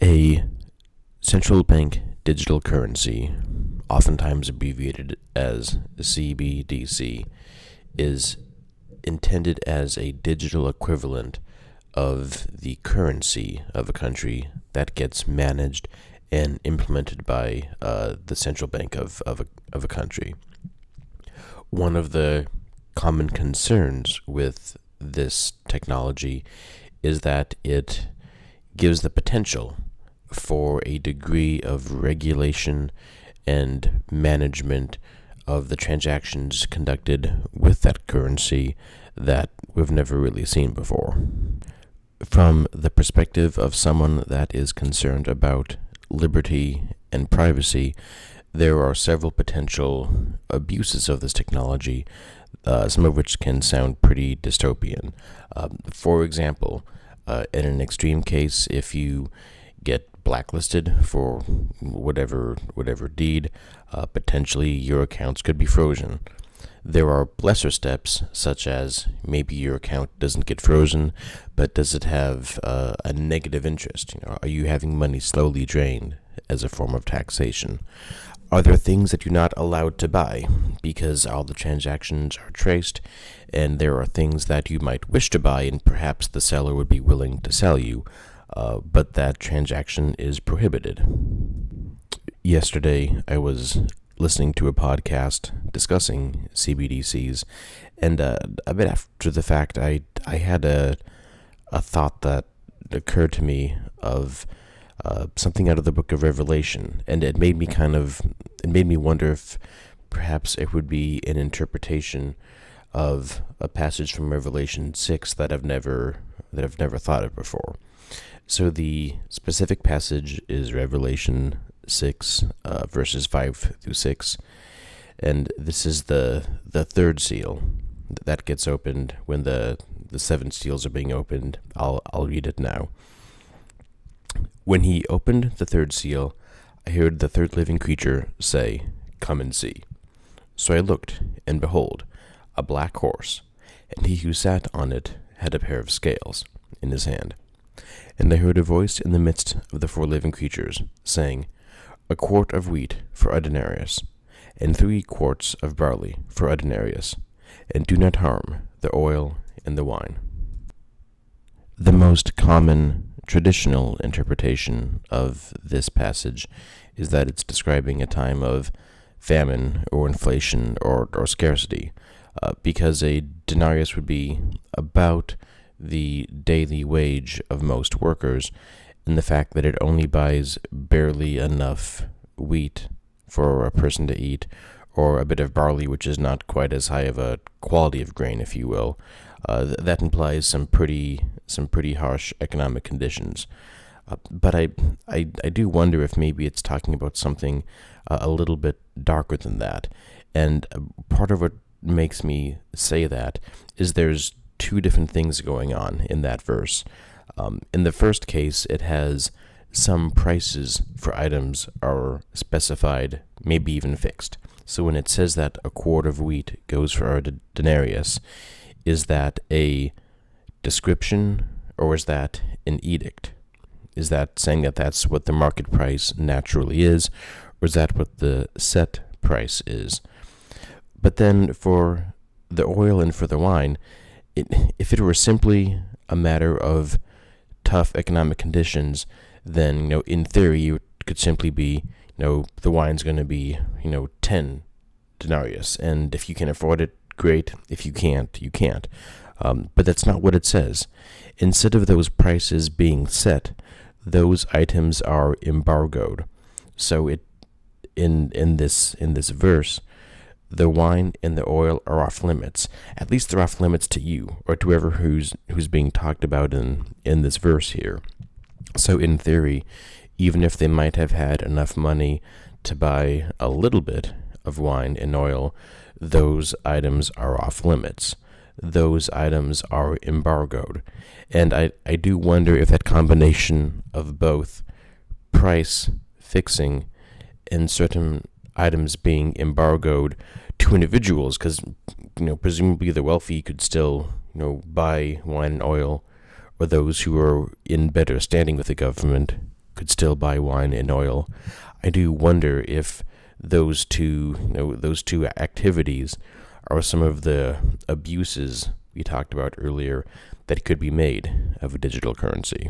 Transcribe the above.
A central bank digital currency, oftentimes abbreviated as CBDC, is intended as a digital equivalent of the currency of a country that gets managed and implemented by the central bank of a country. One of the common concerns with this technology is that it gives the potential for a degree of regulation and management of the transactions conducted with that currency that we've never really seen before. From the perspective of someone that is concerned about liberty and privacy, there are several potential abuses of this technology, some of which can sound pretty dystopian. For example, in an extreme case, if you get blacklisted for whatever deed, potentially your accounts could be frozen. There are lesser steps, such as maybe your account doesn't get frozen, but does it have a negative interest? Are you having money slowly drained as a form of taxation? Are there things that you're not allowed to buy because all the transactions are traced, and there are things that you might wish to buy and perhaps the seller would be willing to sell you, but that transaction is prohibited? Yesterday, I was listening to a podcast discussing CBDCs, and a bit after the fact, I had a thought that occurred to me of something out of the book of Revelation, and it made me wonder if perhaps it would be an interpretation of a passage from Revelation 6 that I've never thought of before. So the specific passage is Revelation 6, verses 5 through 6, and this is the third seal that gets opened when the seven seals are being opened. I'll read it now. When he opened the third seal, I heard the third living creature say, "Come and see." So I looked, and behold, a black horse, and he who sat on it had a pair of scales in his hand. And I heard a voice in the midst of the four living creatures, saying, "A quart of wheat for a denarius, and 3 quarts of barley for a denarius, and do not harm the oil and the wine." The most common traditional interpretation of this passage is that it's describing a time of famine or inflation or scarcity, because a denarius would be about the daily wage of most workers, and the fact that it only buys barely enough wheat for a person to eat, or a bit of barley, which is not quite as high of a quality of grain, if you will, that implies some pretty harsh economic conditions. But I do wonder if maybe it's talking about something a little bit darker than that. And part of what makes me say that is there's 2 different things going on in that verse. In the first case, it has some prices for items are specified, maybe even fixed. So when it says that a quart of wheat goes for a denarius, is that a description or is that an edict? Is that saying that that's what the market price naturally is, or is that what the set price is? But then for the oil and for the wine, if it were simply a matter of tough economic conditions, then in theory it could simply be the wine's going to be 10 denarius, and if you can afford it, great. If you can't, you can't. But that's not what it says. Instead of those prices being set, those items are embargoed. So in this verse, the wine and the oil are off limits. At least they're off limits to you or to whoever who's being talked about in this verse here. So in theory, even if they might have had enough money to buy a little bit of wine and oil, those items are off limits. Those items are embargoed. And I do wonder if that combination of both price fixing and certain items being embargoed to individuals, because presumably the wealthy could still buy wine and oil, or those who are in better standing with the government could still buy wine and oil, I do wonder if those two activities are some of the abuses we talked about earlier that could be made of a digital currency.